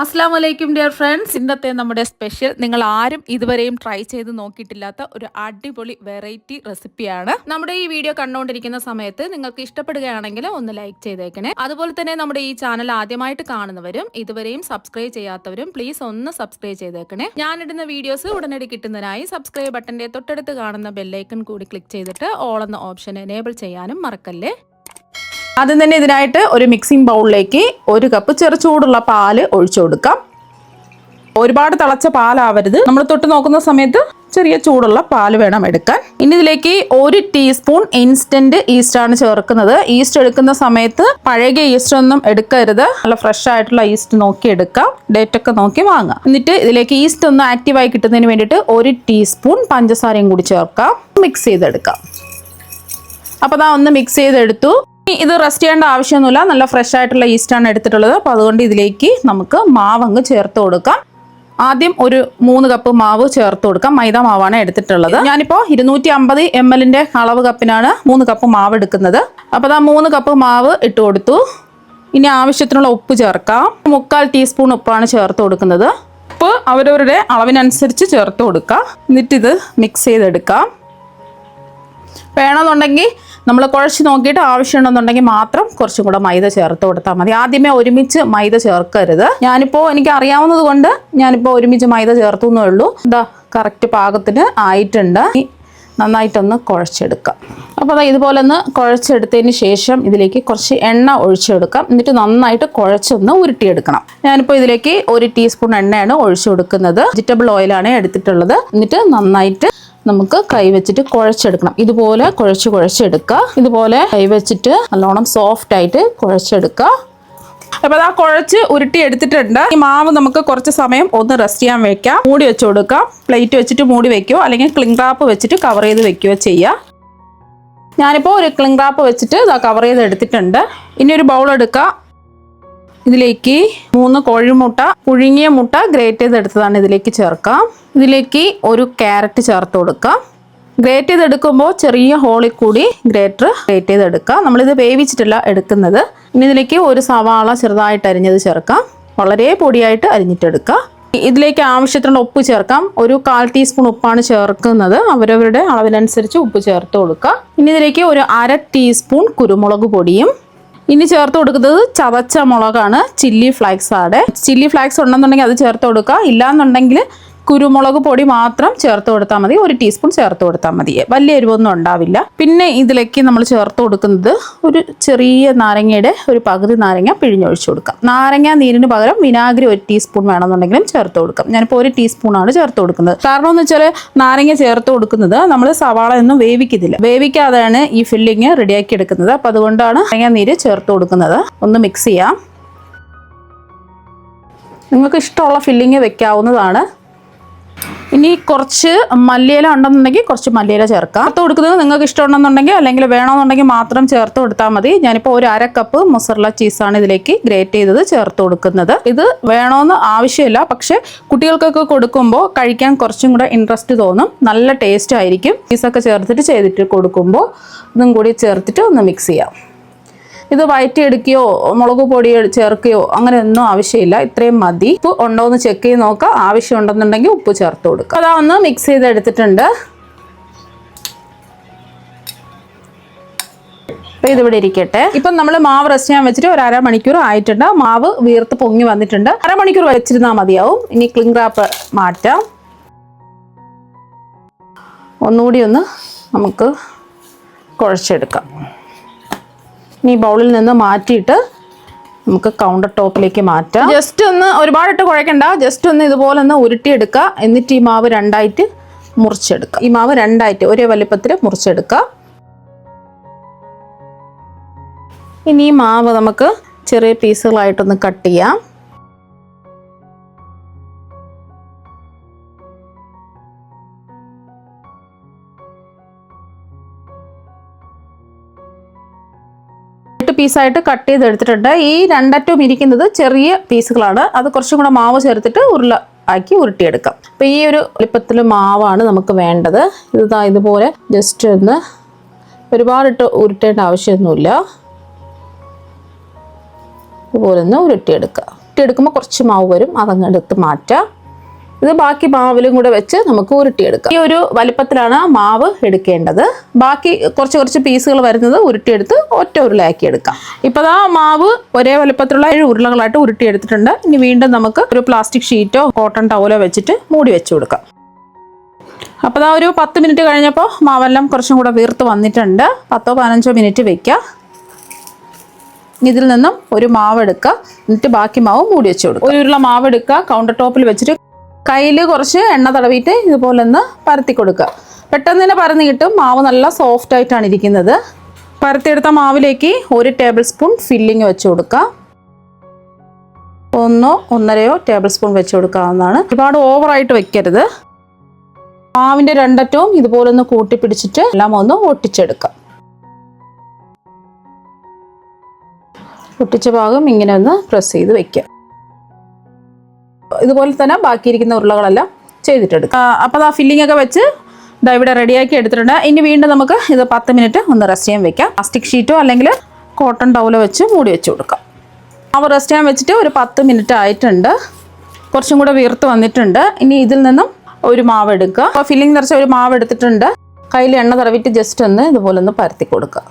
അസ്സലാമു അലൈക്കും dear friends. ഇന്നത്തെ നമ്മുടെ സ്പെഷ്യൽ നിങ്ങൾ ആരും ഇതുവരെയും ട്രൈ ചെയ്ത് നോക്കിയിട്ടില്ലാത്ത ഒരു അടിപൊളി വെറൈറ്റി റെസിപ്പിയാണ്. നമ്മുടെ ഈ വീഡിയോ കണ്ടുകൊണ്ടിരിക്കുന്ന സമയത്ത് നിങ്ങൾക്ക് ഇഷ്ടപ്പെടുകയാണെങ്കിൽ ഒന്ന് ലൈക്ക് ചെയ്തേക്കണേ. അതുപോലെ തന്നെ നമ്മുടെ ഈ ചാനൽ ആദ്യമായിട്ട് കാണുന്നവരും ഇതുവരെയും സബ്സ്ക്രൈബ് ചെയ്യാത്തവരും പ്ലീസ് ഒന്ന് സബ്സ്ക്രൈബ് ചെയ്തേക്കണേ. ഞാനിടുന്ന വീഡിയോസ് ഉടനടി കിട്ടുന്നതിനായി സബ്സ്ക്രൈബ് ബട്ടന്റെ തൊട്ടടുത്ത് കാണുന്ന ബെല്ലൈക്കൺ കൂടി ക്ലിക്ക് ചെയ്തിട്ട് ഓൾ എന്ന ഓപ്ഷൻ എനേബിൾ ചെയ്യാനും മറക്കല്ലേ. ആദ്യം തന്നെ ഇതിനായിട്ട് ഒരു മിക്സിംഗ് ബൗളിലേക്ക് 1 കപ്പ് ചെറു ചൂടുള്ള പാല് ഒഴിച്ചു കൊടുക്കാം. ഒരുപാട് തിളച്ച പാലാവരുത്. നമ്മൾ തൊട്ട് നോക്കുന്ന സമയത്ത് ചെറിയ ചൂടുള്ള പാല് വേണം എടുക്കാൻ. ഇനി ഇതിലേക്ക് 1 ടീസ്പൂൺ ഇൻസ്റ്റന്റ് ഈസ്റ്റ് ആണ് ചേർക്കുന്നത്. ഈസ്റ്റ് എടുക്കുന്ന സമയത്ത് പഴകിയ ഈസ്റ്റ് ഒന്നും എടുക്കരുത്. നല്ല ഫ്രഷ് ആയിട്ടുള്ള ഈസ്റ്റ് നോക്കി എടുക്കാം. ഡേറ്റ് ഒക്കെ നോക്കി വാങ്ങാം. എന്നിട്ട് ഇതിലേക്ക് ഈസ്റ്റ് ഒന്ന് ആക്റ്റീവായി കിട്ടുന്നതിന് വേണ്ടിയിട്ട് 1 ടീസ്പൂൺ പഞ്ചസാരയും കൂടി ചേർക്കാം. മിക്സ് ചെയ്തെടുക്കാം. അപ്പോൾ ദാ ഒന്ന് മിക്സ് ചെയ്തെടുത്തു. ഇത് റെസ്റ്റ് ചെയ്യേണ്ട ആവശ്യമൊന്നുമില്ല. നല്ല ഫ്രഷ് ആയിട്ടുള്ള ഈസ്റ്റ് ആണ് എടുത്തിട്ടുള്ളത്. അപ്പോൾ അതുകൊണ്ട് ഇതിലേക്ക് നമുക്ക് മാവങ്ങ് ചേർത്ത് കൊടുക്കാം. ആദ്യം ഒരു 3 കപ്പ് മാവ് ചേർത്ത് കൊടുക്കാം. മൈദ മാവാണ് എടുത്തിട്ടുള്ളത്. ഞാനിപ്പോൾ 250 ml അളവ് കപ്പിനാണ് 3 കപ്പ് മാവ് എടുക്കുന്നത്. അപ്പോൾ അതാ 3 കപ്പ് മാവ് ഇട്ട് കൊടുത്തു. ഇനി ആവശ്യത്തിനുള്ള ഉപ്പ് ചേർക്കാം. 3/4 ടീസ്പൂൺ ഉപ്പാണ് ചേർത്ത് കൊടുക്കുന്നത്. ഉപ്പ് അവരവരുടെ അളവിനനുസരിച്ച് ചേർത്ത് കൊടുക്കാം. എന്നിട്ടിത് മിക്സ് ചെയ്തെടുക്കാം. വേണമെന്നുണ്ടെങ്കിൽ നമ്മൾ കുഴച്ച് നോക്കിയിട്ട് ആവശ്യമുണ്ടെന്നുണ്ടെങ്കിൽ മാത്രം കുറച്ചും കൂടെ മൈദ ചേർത്ത് കൊടുത്താൽ മതി. ആദ്യമേ ഒരുമിച്ച് മൈദ ചേർക്കരുത്. എനിക്ക് അറിയാവുന്നത് കൊണ്ട് ഞാനിപ്പോൾ ഒരുമിച്ച് മൈദ ചേർത്തു എന്നേ ഉള്ളൂ. ഇതാ കറക്റ്റ് പാകത്തിന് ആയിട്ടുണ്ട്. നന്നായിട്ടൊന്ന് കുഴച്ചെടുക്കാം. അപ്പോൾ അതാ ഇതുപോലെ ഒന്ന് കുഴച്ചെടുത്തതിന് ശേഷം ഇതിലേക്ക് കുറച്ച് എണ്ണ ഒഴിച്ചെടുക്കാം. എന്നിട്ട് നന്നായിട്ട് കുഴച്ചൊന്ന് ഉരുട്ടിയെടുക്കണം. ഞാനിപ്പോൾ ഇതിലേക്ക് 1 ടീസ്പൂൺ എണ്ണയാണ് ഒഴിച്ചു കൊടുക്കുന്നത്. വെജിറ്റബിൾ ഓയിലാണ് എടുത്തിട്ടുള്ളത്. എന്നിട്ട് നന്നായിട്ട് നമുക്ക് കൈവച്ചിട്ട് കുഴച്ചെടുക്കണം. ഇതുപോലെ കുഴച്ചെടുക്കുക. ഇതുപോലെ കൈവച്ചിട്ട് നല്ലോണം സോഫ്റ്റ് ആയിട്ട് കുഴച്ചെടുക്കുക. അപ്പോൾ അതാ കുഴച്ച് ഉരുട്ടി എടുത്തിട്ടുണ്ട്. ഈ മാവ് നമുക്ക് കുറച്ച് സമയം ഒന്ന് റെസ്റ്റ് ചെയ്യാൻ വെക്കാം. മൂടി വെച്ച് കൊടുക്കാം. പ്ലേറ്റ് വെച്ചിട്ട് മൂടി വെക്കുകയോ അല്ലെങ്കിൽ ക്ലിംഗ് റാപ്പ് വെച്ചിട്ട് കവർ ചെയ്ത് വെക്കുകയോ ചെയ്യാം. ഞാനിപ്പോൾ ഒരു ക്ലിംഗ് റാപ്പ് വെച്ചിട്ട് ഇതാ കവർ ചെയ്ത് എടുത്തിട്ടുണ്ട്. ഇനി ഒരു ബൗൾ എടുക്കുക. ഇതിലേക്ക് 3 കോഴിമുട്ട, പുഴുങ്ങിയ മുട്ട ഗ്രേറ്റ് ചെയ്തെടുത്തതാണ് ഇതിലേക്ക് ചേർക്കാം. ഇതിലേക്ക് ഒരു ക്യാരറ്റ് ചേർത്ത് കൊടുക്കാം. ഗ്രേറ്റ് ചെയ്തെടുക്കുമ്പോൾ ചെറിയ ഹോളിൽ കൂടി ഗ്രേറ്റ് ചെയ്തെടുക്കാം. നമ്മളിത് വേവിച്ചിട്ടല്ല എടുക്കുന്നത്. ഇനി ഇതിലേക്ക് ഒരു സവാള ചെറുതായിട്ട് അരിഞ്ഞത് ചേർക്കാം. വളരെ പൊടിയായിട്ട് അരിഞ്ഞിട്ടെടുക്കാം. ഇതിലേക്ക് ആവശ്യത്തിനുള്ള ഉപ്പ് ചേർക്കാം. ഒരു 1/4 ടീസ്പൂൺ ഉപ്പാണ് ചേർക്കുന്നത്. അവരവരുടെ അളവിനനുസരിച്ച് ഉപ്പ് ചേർത്ത് കൊടുക്കുക. ഇനി ഇതിലേക്ക് ഒരു 1/2 ടീസ്പൂൺ കുരുമുളക് പൊടിയും. ഇനി ചേർത്ത് കൊടുക്കുന്നത് ചതച്ച മുളകാണ്. ചില്ലി ഫ്ലേക്സ് ആണ്. ചില്ലി ഫ്ലേക്സ് ഉണ്ടെന്നുണ്ടെങ്കിൽ അത് ചേർത്ത് കൊടുക്കുക. ഇല്ലാന്നുണ്ടെങ്കിൽ കുരുമുളക് പൊടി മാത്രം ചേർത്ത് കൊടുത്താൽ മതി. 1 ടീസ്പൂൺ ചേർത്ത് കൊടുത്താൽ മതി. വലിയ എരിവൊന്നും ഉണ്ടാവില്ല. പിന്നെ ഇതിലേക്ക് നമ്മൾ ചേർത്ത് കൊടുക്കുന്നത് ഒരു ചെറിയ നാരങ്ങയുടെ ഒരു പകുതി നാരങ്ങ പിഴിഞ്ഞൊഴിച്ചു കൊടുക്കാം. നാരങ്ങ നീരിന് പകരം വിനാഗിരി 1 ടീസ്പൂൺ വേണമെന്നുണ്ടെങ്കിലും ചേർത്ത് കൊടുക്കാം. ഞാനിപ്പോൾ 1 ടീസ്പൂണാണ് ചേർത്ത് കൊടുക്കുന്നത്. കാരണം എന്ന് വെച്ചാൽ നാരങ്ങ ചേർത്ത് കൊടുക്കുന്നത് നമ്മൾ സവാള ഒന്നും വേവിക്കുന്നില്ല. വേവിക്കാതെയാണ് ഈ ഫില്ലിങ് റെഡിയാക്കി എടുക്കുന്നത്. അപ്പോൾ അതുകൊണ്ടാണ് നാരങ്ങ നീര് ചേർത്ത് കൊടുക്കുന്നത്. ഒന്ന് മിക്സ് ചെയ്യാം. നിങ്ങൾക്ക് ഇഷ്ടമുള്ള ഫില്ലിങ് വെക്കാവുന്നതാണ്. ഇനി കുറച്ച് മല്ലിയില ഉണ്ടെന്നുണ്ടെങ്കിൽ കുറച്ച് മല്ലിയില ചേർക്കാം. ചേർത്ത് കൊടുക്കുന്നത് നിങ്ങൾക്ക് ഇഷ്ടമുണ്ടെന്നുണ്ടെങ്കിൽ അല്ലെങ്കിൽ വേണമെന്നുണ്ടെങ്കിൽ മാത്രം ചേർത്ത് കൊടുത്താൽ മതി. ഞാനിപ്പോൾ ഒരു 1/2 കപ്പ് മൊസറല്ല ചീസാണ് ഇതിലേക്ക് ഗ്രേറ്റ് ചെയ്തത് ചേർത്ത് കൊടുക്കുന്നത്. ഇത് വേണമെന്ന് ആവശ്യമില്ല. പക്ഷേ കുട്ടികൾക്കൊക്കെ കൊടുക്കുമ്പോൾ കഴിക്കാൻ കുറച്ചും കൂടെ ഇൻട്രസ്റ്റ് തോന്നും. നല്ല ടേസ്റ്റ് ആയിരിക്കും. ചീസൊക്കെ ചേർത്തിട്ട് ചെയ്തിട്ട് കൊടുക്കുമ്പോൾ ഇതും കൂടി ചേർത്തിട്ട് ഒന്ന് മിക്സ് ചെയ്യാം. ഇത് വഴറ്റിയെടുക്കുകയോ മുളക് പൊടി ചേർക്കുകയോ അങ്ങനെ ഒന്നും ആവശ്യമില്ല. ഇത്രയും മതി. ഉപ്പ് ഉണ്ടോ എന്ന് ചെക്ക് ചെയ്ത് നോക്കുക. ആവശ്യം ഉണ്ടെന്നുണ്ടെങ്കിൽ ഉപ്പ് ചേർത്ത് കൊടുക്കുക. അതാ ഒന്ന് മിക്സ് ചെയ്തെടുത്തിട്ടുണ്ട്. അപ്പോൾ ഇതിവിടെ ഇരിക്കട്ടെ. ഇപ്പം നമ്മൾ മാവ് റെസ്റ്റ് ചെയ്യാൻ വെച്ചിട്ട് ഒരു 1/2 മണിക്കൂർ ആയിട്ടുണ്ട്. മാവ് വീർത്ത് പൊങ്ങി വന്നിട്ടുണ്ട്. 1/2 മണിക്കൂർ വെച്ചിരുന്നാൽ മതിയാവും. ഇനി ക്ലിംഗ് റാപ്പ് മാറ്റാം. ഒന്നുകൂടി ഒന്ന് നമുക്ക് കുഴച്ചെടുക്കാം. ഈ ബൗളിൽ നിന്ന് മാറ്റിയിട്ട് നമുക്ക് കൗണ്ടർ ടോപ്പിലേക്ക് മാറ്റാം. ജസ്റ്റ് ഒന്ന് ഒരുപാടിട്ട് കുഴക്കണ്ട. ജസ്റ്റ് ഒന്ന് ഇതുപോലെ ഒന്ന് ഉരുട്ടിയെടുക്കുക. എന്നിട്ട് ഈ മാവ് 2ആയിട്ട് മുറിച്ചെടുക്കുക. ഈ മാവ് 2ആയിട്ട് ഒരേ വലിപ്പത്തിൽ മുറിച്ചെടുക്കുക. ഇനി ഈ മാവ് നമുക്ക് ചെറിയ പീസുകളായിട്ടൊന്ന് കട്ട് ചെയ്യാം. പീസായിട്ട് കട്ട് ചെയ്തെടുത്തിട്ടുണ്ട്. ഈ 2 അറ്റവും ഇരിക്കുന്നത് ചെറിയ പീസുകളാണ്. അത് കുറച്ചും കൂടെ മാവ് ചേർത്തിട്ട് ആക്കി ഉരുട്ടിയെടുക്കാം. അപ്പോൾ ഈ ഒരു വലിപ്പത്തിൽ മാവാണ് നമുക്ക് വേണ്ടത്. ഇതുപോലെ ജസ്റ്റ് ഒന്ന് ഒരുപാടിട്ട് ഉരുട്ടേണ്ട ആവശ്യമൊന്നുമില്ല. ഇതുപോലെ ഒന്ന് ഉരുട്ടിയെടുക്കുക. ഉരുട്ടിയെടുക്കുമ്പോൾ കുറച്ച് മാവ് വരും, അതങ്ങ് എടുത്ത് മാറ്റാം. ഇത് ബാക്കി മാവിലും കൂടെ വെച്ച് നമുക്ക് ഉരുട്ടിയെടുക്കാം. ഈ ഒരു വലിപ്പത്തിലാണ് മാവ് എടുക്കേണ്ടത്. ബാക്കി കുറച്ച് പീസുകൾ വരുന്നത് ഉരുട്ടിയെടുത്ത് ഒറ്റ ഉരുളയാക്കി എടുക്കാം. ഇപ്പോൾ ആ മാവ് ഒരേ വലിപ്പത്തിലുള്ള 7 ഉരുളകളായിട്ട് ഉരുട്ടിയെടുത്തിട്ടുണ്ട്. ഇനി വീണ്ടും നമുക്ക് ഒരു പ്ലാസ്റ്റിക് ഷീറ്റോ കോട്ടൺ ടവലോ വെച്ചിട്ട് മൂടി വെച്ച് കൊടുക്കാം. അപ്പോൾ ഒരു 10 മിനിറ്റ് കഴിഞ്ഞപ്പോൾ മാവെല്ലാം കുറച്ചും കൂടെ വീർത്ത് വന്നിട്ടുണ്ട്. 10-15 മിനിറ്റ് വെക്കുക. ഇതിൽ നിന്നും ഒരു മാവ് എടുക്കുക, എന്നിട്ട് ബാക്കി മാവ് മൂടി വെച്ച് കൊടുക്കുക. ഒരു ഉരുള മാവ് എടുക്കുക, കൗണ്ടർ ടോപ്പിൽ വെച്ചിട്ട് കയ്യിൽ കുറച്ച് എണ്ണ തടവിയിട്ട് ഇതുപോലെ ഒന്ന് പരത്തി കൊടുക്കുക. പെട്ടെന്ന് തന്നെ പരന്ന് കിട്ടും. മാവ് നല്ല സോഫ്റ്റ് ആയിട്ടാണ് ഇരിക്കുന്നത്. പരത്തിയെടുത്ത മാവിലേക്ക് 1 ടേബിൾ സ്പൂൺ ഫില്ലിങ് വെച്ച് കൊടുക്കുക. 1-1.5 ടേബിൾ സ്പൂൺ വെച്ച് കൊടുക്കാവുന്നതാണ്. ഒരുപാട് ഓവറായിട്ട് വെക്കരുത്. മാവിൻ്റെ 2 അറ്റവും ഇതുപോലെ ഒന്ന് കൂട്ടി പിടിച്ചിട്ട് എല്ലാം ഒന്ന് ഒട്ടിച്ചെടുക്കാം. ഒട്ടിച്ച ഭാഗം ഇങ്ങനെ ഒന്ന് പ്രസ് ചെയ്ത് വെക്കുക. ഇതുപോലെ തന്നെ ബാക്കിയിരിക്കുന്ന ഉരുളകളെല്ലാം ചെയ്തിട്ടെടുക്കുക. അപ്പോൾ ആ ഫില്ലിംഗ് ഒക്കെ വെച്ച് ഇവിടെ റെഡിയാക്കി എടുത്തിട്ടുണ്ട്. ഇനി വീണ്ടും നമുക്ക് ഇത് 10 മിനിറ്റ് ഒന്ന് റെസ്റ്റ് ചെയ്യാൻ വെക്കാം. പ്ലാസ്റ്റിക് ഷീറ്റോ അല്ലെങ്കിൽ കോട്ടൺ ടവലോ വെച്ച് മൂടി വെച്ച് കൊടുക്കാം. അപ്പോൾ റെസ്റ്റ് ചെയ്യാൻ വെച്ചിട്ട് ഒരു 10 മിനിറ്റ് ആയിട്ടുണ്ട്. കുറച്ചും കൂടെ വീർത്ത് വന്നിട്ടുണ്ട്. ഇനി ഇതിൽ നിന്നും ഒരു മാവ് എടുക്കുക. അപ്പോൾ ഫില്ലിംഗ് നിറച്ച ഒരു മാവ് എടുത്തിട്ടുണ്ട്. കയ്യിൽ എണ്ണ തടവിട്ട് ജസ്റ്റ് ഒന്ന് ഇതുപോലെ ഒന്ന് പരത്തി കൊടുക്കുക.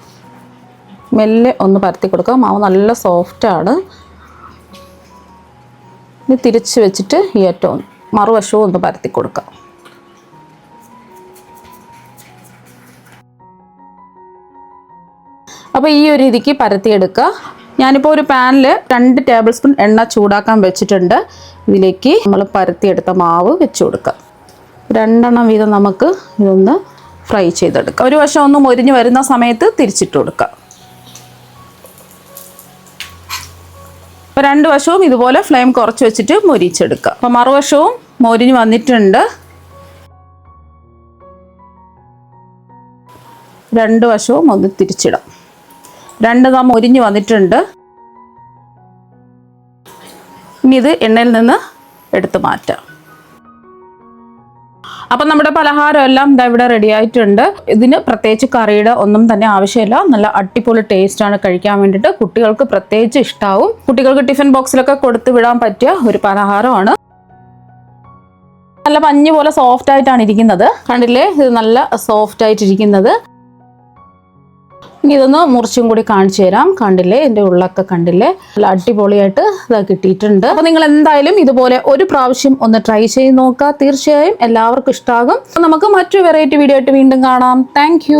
മെല്ലെ ഒന്ന് പരത്തി കൊടുക്കുക. മാവ് നല്ല സോഫ്റ്റാണ്. ഇനി തിരിച്ച് വെച്ചിട്ട് ഈ അറ്റവും മറുവശവും ഒന്ന് പരത്തി കൊടുക്കുക. അപ്പോൾ ഈ ഒരു രീതിക്ക് പരത്തിയെടുക്കുക. ഞാനിപ്പോൾ ഒരു പാനിൽ 2 ടേബിൾ സ്പൂൺ എണ്ണ ചൂടാക്കാൻ വെച്ചിട്ടുണ്ട്. ഇതിലേക്ക് നമ്മൾ പരത്തിയെടുത്ത മാവ് വെച്ച് കൊടുക്കുക. 2 എണ്ണം വീതം നമുക്ക് ഇതൊന്ന് ഫ്രൈ ചെയ്തെടുക്കാം. ഒരു വശം ഒന്ന് മൊരിഞ്ഞ് വരുന്ന സമയത്ത് തിരിച്ചിട്ട് കൊടുക്കുക. അപ്പോൾ 2 വശവും ഇതുപോലെ ഫ്ലെയിം കുറച്ച് വെച്ചിട്ട് മൊരിച്ചെടുക്കുക. അപ്പോൾ മറുവശവും മൊരിഞ്ഞ് വന്നിട്ടുണ്ട്. 2 വശവും ഒന്ന് തിരിച്ചിടാം. 2 മൊരിഞ്ഞ് വന്നിട്ടുണ്ട്. ഇനി ഇത് എണ്ണയിൽ നിന്ന് എടുത്ത് മാറ്റാം. അപ്പം നമ്മുടെ പലഹാരം എല്ലാം ഇവിടെ റെഡി ആയിട്ടുണ്ട്. ഇതിന് പ്രത്യേകിച്ച് കറിയുടെ ഒന്നും തന്നെ ആവശ്യമില്ല. നല്ല അടിപൊളി ടേസ്റ്റാണ് കഴിക്കാൻ വേണ്ടിയിട്ട്. കുട്ടികൾക്ക് പ്രത്യേകിച്ച് ഇഷ്ടാവും. കുട്ടികൾക്ക് ടിഫിൻ ബോക്സിലൊക്കെ കൊടുത്ത് വിടാൻ പറ്റിയ ഒരു പലഹാരമാണ്. നല്ല പഞ്ഞ് പോലെ സോഫ്റ്റ് ആയിട്ടാണ് ഇരിക്കുന്നത്. കണ്ടില്ലേ, ഇത് നല്ല സോഫ്റ്റ് ആയിട്ടിരിക്കുന്നത്. ഇനി ഇതൊന്ന് മുറിച്ചും കൂടി കാണിച്ചു തരാം. കണ്ടില്ലേ, എൻ്റെ ഉള്ളൊക്കെ കണ്ടില്ലേ, നല്ല അടിപൊളിയായിട്ട് ഇത് കിട്ടിയിട്ടുണ്ട്. അപ്പോൾ നിങ്ങൾ എന്തായാലും ഇതുപോലെ ഒരു പ്രാവശ്യം ഒന്ന് ട്രൈ ചെയ്ത് നോക്കുക. തീർച്ചയായും എല്ലാവർക്കും ഇഷ്ടമാകും. നമുക്ക് മറ്റൊരു വെറൈറ്റി വീഡിയോ ആയിട്ട് വീണ്ടും കാണാം. താങ്ക്